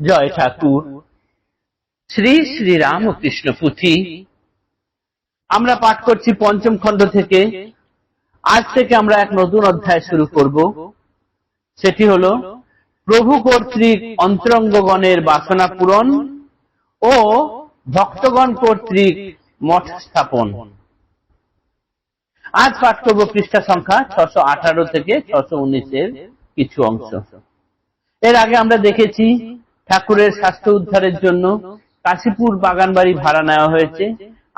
জয় ঠাকুর। শ্রী শ্রী রামকৃষ্ণ পুঁথি আমরা পাঠ করছি পঞ্চম খণ্ড থেকে। আজ থেকে আমরা এক নতুন অধ্যায় শুরু করব, সেটি হলো প্রভু কর্তৃক অন্তরঙ্গগণের বাসনা পূরণ ও ভক্তগণ কর্তৃক মঠ স্থাপন। আজ পাঠ করব পৃষ্ঠা সংখ্যা 618 থেকে 619 কিছু অংশ। এর আগে আমরা দেখেছি ঠাকুরের স্বাস্থ্য উদ্ধারের জন্য কাশীপুর বাগান বাড়ি ভাড়া নেওয়া হয়েছে,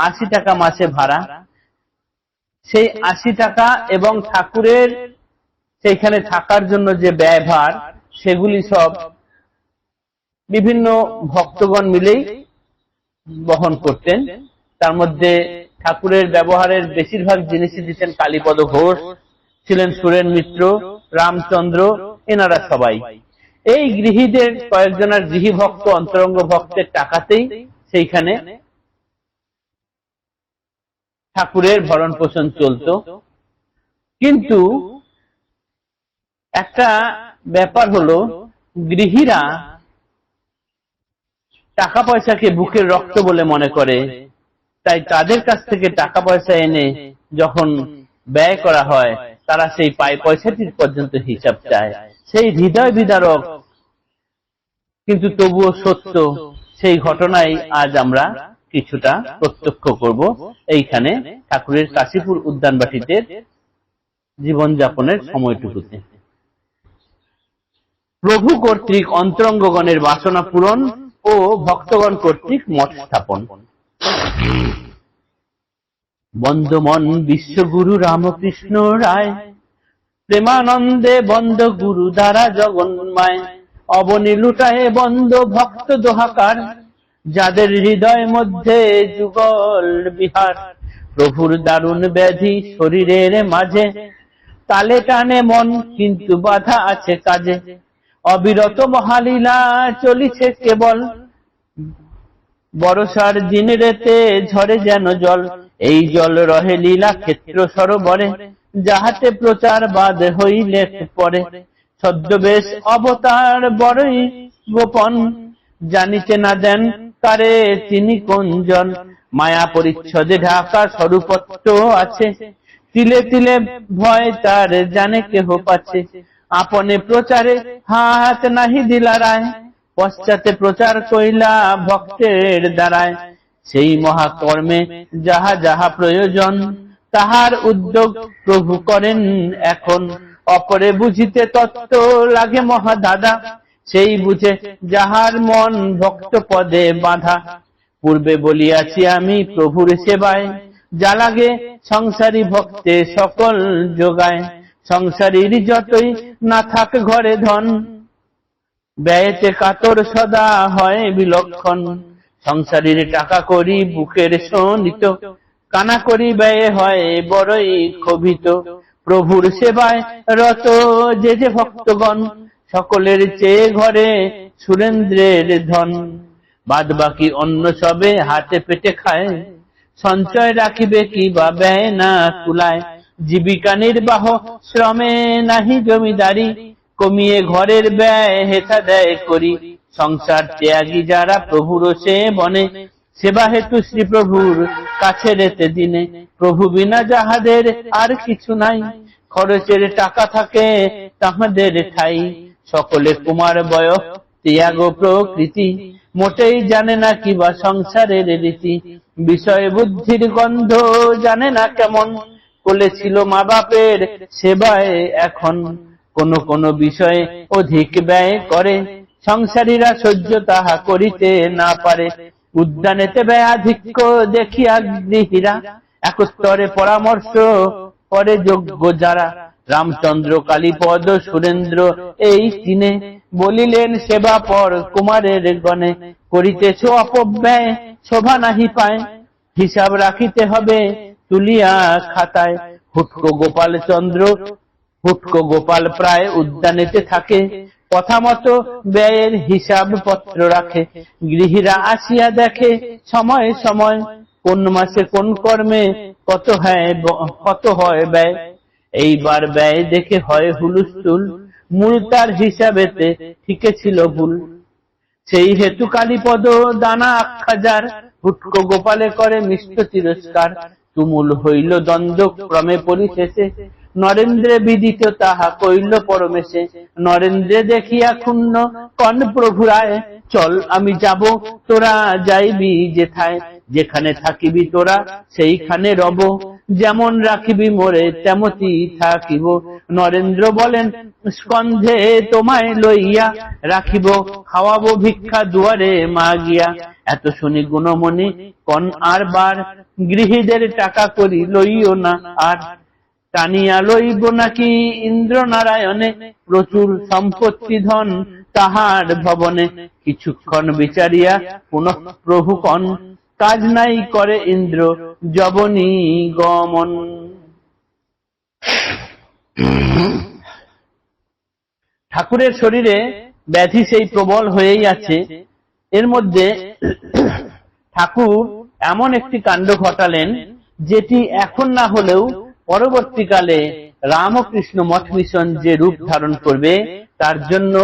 80 টাকা মাসে ভাড়া। সেই 80 টাকা এবং ঠাকুরের সেইখানে থাকার জন্য যে ব্যয়ভার, সেগুলি সব বিভিন্ন ভক্তগণ মিলেই বহন করতেন। তার মধ্যে ঠাকুরের ব্যবহারের বেশিরভাগ জিনিসই দিতেন কালীপদ ঘোষ, ছিলেন সুরেন মিত্র, রামচন্দ্র, এনারা সবাই। এই গৃহীদের কয়েকজনের গৃহী ভক্ত অন্তরঙ্গ ভক্তের টাকাতেই সেইখানে ঠাকুরের ভরণ পোষণ চলত। কিন্তু একটা ব্যাপার হলো, গৃহীরা টাকা পয়সাকে বুকের রক্ত বলে মনে করে, তাই তাদের কাছ থেকে টাকা পয়সা এনে যখন ব্যয় করা হয়, তারা সেই পয়সাটির পর্যন্ত হিসাব চায়। সেই হৃদয় বিদারক কিন্তু তবুও সত্য সেই ঘটনাই আজ আমরা কিছুটা প্রত্যক্ষ করব এইখানে ঠাকুরের কাশীপুর উদ্যানবাটিতে জীবনযাপনের সময়টুকুতে। প্রভু কর্তৃক অন্তরঙ্গগণের বাসনা পূরণ ও ভক্তগণ কর্তৃক মঠ স্থাপন। বন্দমন বিশ্বগুরু রামকৃষ্ণ রায়, প্রেমানন্দে বন্দ গুরু দ্বারা জগন্মায়, অবনী লুটায় বন্দ ভক্ত দোহাকার, যাদের হৃদয় মধ্যে যুগল বিহার। প্রভুর দারুণ ব্যাধি শরীরের মাঝে, তালে টানে মন কিন্তু বাধা আছে কাজে। অবিরত মহালীলা চলিছে কেবল, বরসার দিন রেতে ঝরে যেন জল। এই জল রহে লীলা ক্ষেত্র সরোবরে, যাহাতে প্রচার বাদ হইলে পরে। ছদ্মবেশ অবতার বড়ই গোপন, জানিতে না দেন কারে তিনি কোনজন। মায়া পরিচ্ছদে ঢাকা স্বরূপত্ব আছে, তিলে তিলে ভয় তার জানে কেহ পাচ্ছে। আপনে প্রচারে হাত নাহি দিলা রায়, পশ্চাতে প্রচার কইলা ভক্তের দ্বারায়। সেই মহাকর্মে যাহা যাহা প্রয়োজন, তাহার উদ্যোগ প্রভু করেন এখন। অপরে বুঝিতে তত্ত্ব লাগে মহাদাদা, সেই বুঝে যাহার মন ভক্ত পদে বাঁধা। পূর্বে বলিয়াছি আমি প্রভুর সেবায়, যা লাগে সংসারী ভক্তে সকল যোগায়। সংসারীর যতই না থাক ঘরে ধন, ব্যয়েতে কাতর সদা হয় বিলক্ষণ। সংসারীর টাকা করি বুকের শোণিত, কানা করি ব্যয়ে হয় বড়ই ক্ষোভিত। প্রভুর সেবায় রত যে যে ভক্তগণ, সকলের চেয়ে ঘরে সুরেন্দ্রের ধন। বাদ বাকি অন্য সবে হাতে পেটে খায়, সঞ্চয় রাখিবে কি বা ব্যয় না কুলায়। জীবিকা নির্বাহ শ্রমে নাহি জমিদারি, কমিয়ে ঘরের ব্যয় হেথা দেয় করি। সংসার ত্যাগী যারা প্রভুর সে বনে, সেবা হেতু শ্রী প্রভুর কাছে রেতে দিনে। প্রভু বিনা যাহাদের আর কিছু নাই, খরচের টাকা থাকে তাহাদের ঠাই। সকলে কুমার বয়স ত্যাগ প্রকৃতি, মোটেই জানে না কিবা সংসারের রীতি। বিষয় বুদ্ধির গন্ধ জানে না কেমন, কোলে ছিল মা বাপের সেবায় এখন। কোন কোন বিষয়ে অধিক ব্যয় করে, সংসারীরা সহ্য তাহা করিতে না পারে। উদ্যানেতে ব্যয়াধিক্য দেখিয়া গৃহীরা, একস্তরে পরামর্শ করে যোগ্য যারা। রামচন্দ্র কালীপদ সুরেন্দ্র এই তিনে, বলিলেন সেবা পর কুমারের গণে। করিতেছ অপব্যয় শোভা নাহি পায়, হিসাব রাখিতে হবে তুলিয়া খাতায়। হুটকো গোপাল চন্দ্র হুটকো গোপাল প্রায় উদ্যানেতে থাকে, কথা মতো ব্যয়ের হিসাব পত্র রাখে। গৃহীরা আসিয়া দেখে সময় সময়, কোন মাসে কোন কর্মে কত হয় ব্যয়। এইবার ব্যয় দেখে হয় হুলস্থুল, মূল তার হিসাবেতে ঠিকে ছিল ভুল। সেই হেতু কালীপদ দানা আখ্যাজার, হুটকো গোপালে করে মিষ্ট তিরস্কার। তুমুল হইল দ্বন্দ্ব ক্রমে পরিশেষে, নরেন্দ্রে বিদিত তাহা কইল পরমেশে। নরেন্দ্রে দেখিয়া ক্ষুণ্ণ কন প্রভু রায়, চল আমি যাব তোরা যাইবি যেথায়, যেখানে থাকিবি তোরা সেইখানে রব, যেমন রাখিবি মোরে তেমতি থাকিব। নরেন্দ্র বলেন স্কন্ধে তোমায় লইয়া রাখিব, খাওয়াবো ভিক্ষা দুয়ারে মাগিয়া। এত শুনি গুণমণি কন আর বার, গৃহীদের টাকা করি লইও না আর। টানিয়া লইব নাকি ইন্দ্র নারায়ণে, প্রচুর সম্পত্তি ধন তাহার ভবনে। কিছুক্ষণ বিচারিয়া পুনঃ প্রভু কন, কাজ নাই করে ইন্দ্র যবনী গমন। ঠাকুরের শরীরে ব্যাধি সেই প্রবল হয়েই আছে। এর মধ্যে ঠাকুর এমন একটি কাণ্ড ঘটালেন, যেটি এখন না হলেও পরবর্তীকালে রামকৃষ্ণ মঠ মিশন যে রূপ ধারণ করবে তার জন্য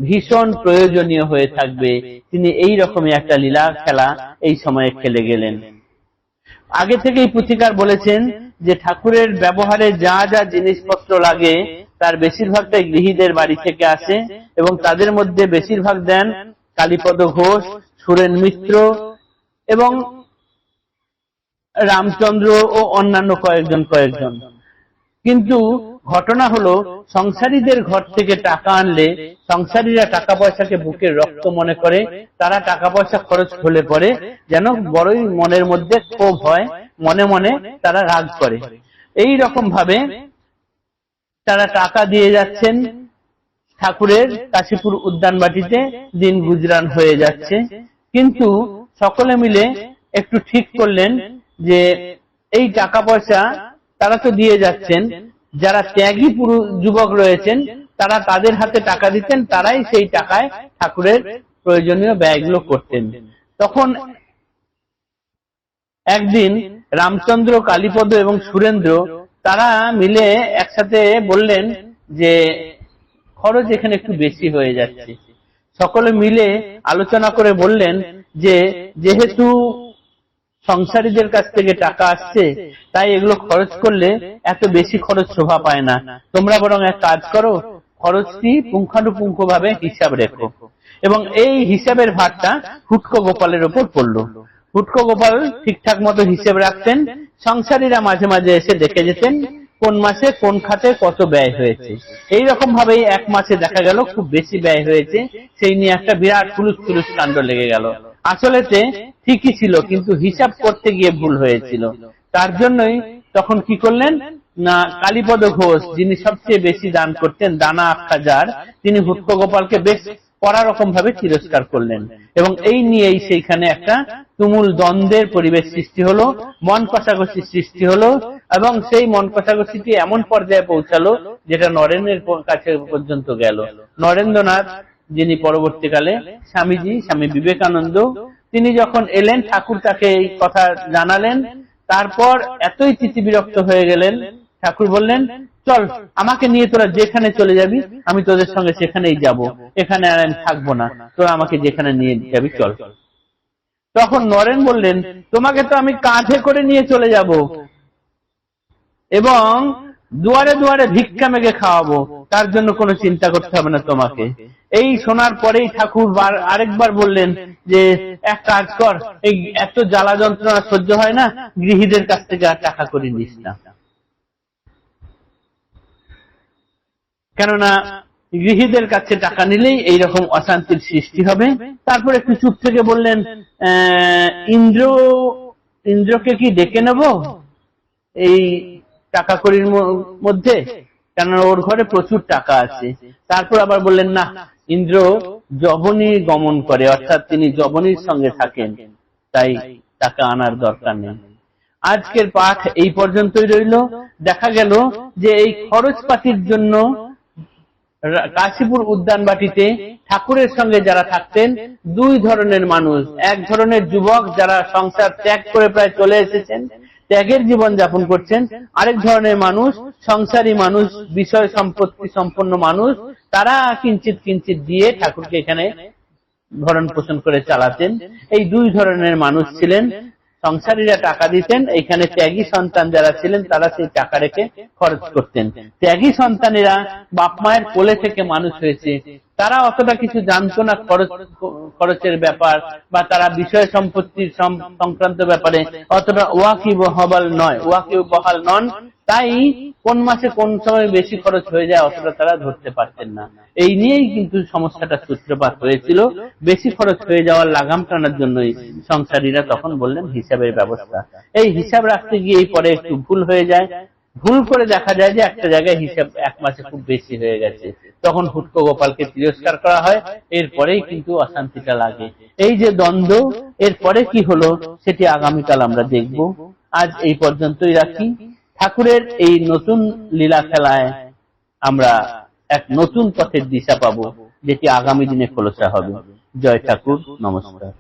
ভীষণ প্রয়োজনীয় হয়ে থাকবে। তিনি এই রকমই একটা লীলা খেলা এই সময়ে খেলে গেলেন। আগে থেকেই পুথিকার বলেছেন যে ঠাকুরের ব্যবহারে যা যা জিনিসপত্র লাগে তার বেশিরভাগটাই গৃহীদের বাড়ি থেকে আসে, এবং তাদের মধ্যে বেশিরভাগ দেন কালীপদ ঘোষ, সুরেন মিত্র এবং রামচন্দ্র ও অন্যান্য কয়েকজন। কিন্তু ঘটনা হলো, সংসারীদের ঘর থেকে টাকা আনলে সংসারীরা টাকা পয়সাকে বুকের রক্ত মনে করে, তারা টাকা পয়সা খরচ হলে পরে যেন বড়ই মনের মধ্যে ক্ষোভ হয়, মনে মনে তারা রাগ করে। এই রকম ভাবে তারা টাকা দিয়ে যাচ্ছেন ঠাকুরের কাশীপুর উদ্যানবাটিতে, দিন গুজরান হয়ে যাচ্ছে। কিন্তু সকলে মিলে একটু ঠিক করলেন যে এই টাকা পয়সা তারা তো দিয়ে যাচ্ছেন, যারা ত্যাগী পুরুষ যুবক রয়েছেন তারা তাদের হাতে টাকা দিতেন, তারাই সেই টাকায় ঠাকুরের প্রয়োজনীয় ব্যয়গুলো করতেন। তখন একদিন রামচন্দ্র, কালীপদ এবং সুরেন্দ্র তারা মিলে একসাথে বললেন যে খরচ এখানে একটু বেশি হয়ে যাচ্ছে। সকলে মিলে আলোচনা করে বললেন যে যেহেতু সংসারীদের কাছ থেকে টাকা আসছে, তাই এগুলো খরচ করলে এত বেশি খরচ শোভা পায় না। তোমরা বরং এক কাজ করো, খরচটি পুঙ্খানুপুঙ্খ ভাবে হিসাব রেখো। এবং এই হিসাবের ভারটা হুটকো গোপালের ওপর পড়লো। হুটকো গোপাল ঠিকঠাক মতো হিসেব রাখতেন। সংসারীরা মাঝে মাঝে এসে দেখে যেতেন কোন মাসে কোন খাতে কত ব্যয় হয়েছে। এইরকম ভাবেই এক মাসে দেখা গেল খুব বেশি ব্যয় হয়েছে, সেই নিয়ে একটা বিরাট ফুলুস কাণ্ড লেগে গেল। আসলেতে ঠিকই ছিল, কিন্তু হিসাব করতে গিয়ে ভুল হয়েছিল। তার জন্যই তখন কি করলেন না, কালীপদ ঘোষ যিনি সবচেয়ে বেশি দান করতেন, দানা আখ্যাজার, তিনি হুটকো গোপালকে বেশ কড়া রকম ভাবে তিরস্কার করলেন। এবং এই নিয়েই সেইখানে একটা তুমুল দ্বন্দ্বের পরিবেশ সৃষ্টি হলো, মন কষাকষি সৃষ্টি হলো, এবং সেই মন কষাকষিটি এমন পর্যায়ে পৌঁছালো যেটা নরেন্দ্রের কাছে পর্যন্ত গেল। নরেন্দ্রনাথ যিনি পরবর্তীকালে স্বামী বিবেকানন্দ, তিনি যখন এলেন ঠাকুর তাকে এই কথা জানালেন, তারপর এতই চিত্তবিরক্ত হয়ে গেলেন, ঠাকুর বললেন চল আমাকে নিয়ে তোরা যেখানে চলে যাবি আমি তোদের সঙ্গে সেখানেই যাব, এখানে আর আমি থাকবো না, তোরা আমাকে যেখানে নিয়ে যাবি চল। তখন নরেন বললেন তোমাকে তো আমি কাঁধে করে নিয়ে চলে যাব এবং দুয়ারে দুয়ারে ভিক্ষা মেঘে খাওয়াবো, তার জন্য কোনো চিন্তা করতে হবে না তোমাকে। এই শোনার পরেই ঠাকুর আরেকবার বললেন যে এক কাজ কর, এই এত জ্বালা যন্ত্রণা সহ্য হয় না, গৃহীদের কাছ থেকে আর টাকা করে নিস না, কেননা গৃহীদের কাছে টাকা নিলেই এইরকম অশান্তির সৃষ্টি হবে। তারপর একটু চুপ থেকে বললেন ইন্দ্রকে কি ডেকে নেব এই টাকা কড়ির মধ্যে, কেননা ওর ঘরে প্রচুর টাকা আছে। তারপর আবার বললেন না, ইন্দ্র যবনী গমন করে, অর্থাৎ তিনি যবনীর সঙ্গে থাকেন, তাই টাকা আনার দরকার নেই। আজকের পাঠ এই পর্যন্তই রইল। দেখা গেল যে এই খরচপাতির জন্য কাশীপুর উদ্যানবাটিতে ঠাকুরের সঙ্গে যারা থাকতেন দুই ধরনের মানুষ। এক ধরনের যুবক যারা সংসার ত্যাগ করে প্রায় চলে এসেছেন, ত্যাগের জীবন যাপন করছেন। আরেক ধরনের মানুষ সংসারী মানুষ, বিষয় সম্পত্তি সম্পন্ন মানুষ, তারা কিঞ্চিত কিঞ্চিত দিয়ে ঠাকুরকে এখানে ভরণ পোষণ করে চালাতেন। এই দুই ধরনের মানুষ ছিলেন। সংসারীরা টাকা দিতেন, এখানে ত্যাগী সন্তান যারা ছিলেন তারা সেই টাকা রেখে খরচ করতেন। ত্যাগী সন্তানেরা বাপ মায়ের কোলে থেকে মানুষ হয়েছে, তারা অতটা কিছু জানতো না খরচের ব্যাপার, বা তারা বিষয় সম্পত্তির সংক্রান্ত ব্যাপারে অতটা ওয়াকিবহাল নন। তাই কোন মাসে কোন সময় বেশি খরচ হয়ে যায় অতটা তারা ধরতে পারতেন না। এই নিয়েই কিন্তু সমস্যাটা সূত্রপাত হয়েছিল। বেশি খরচ হয়ে যাওয়ার লাগাম টানার জন্যই সংসারীরা তখন বললেন হিসাবের ব্যবস্থা। এই হিসাব রাখতে গিয়ে পরে একটু ভুল হয়ে যায়, ভুল করে দেখা যায় যে একটা জায়গায় হিসাব এক মাসে খুব বেশি হয়ে গেছে, তখন হুটকো গোপালকে তিরস্কার করা হয়। এরপরেই কিন্তু অশান্তিটা লাগে। এই যে দ্বন্দ্ব, এরপরে কি হলো সেটি আগামীকাল আমরা দেখব। আজ এই পর্যন্তই রাখি। ঠাকুরের এই নতুন লীলা খেলায় আমরা এক নতুন পথের দিশা পাবো, যেটি আগামী দিনে খোলসা হবে। জয় ঠাকুর, নমস্কার।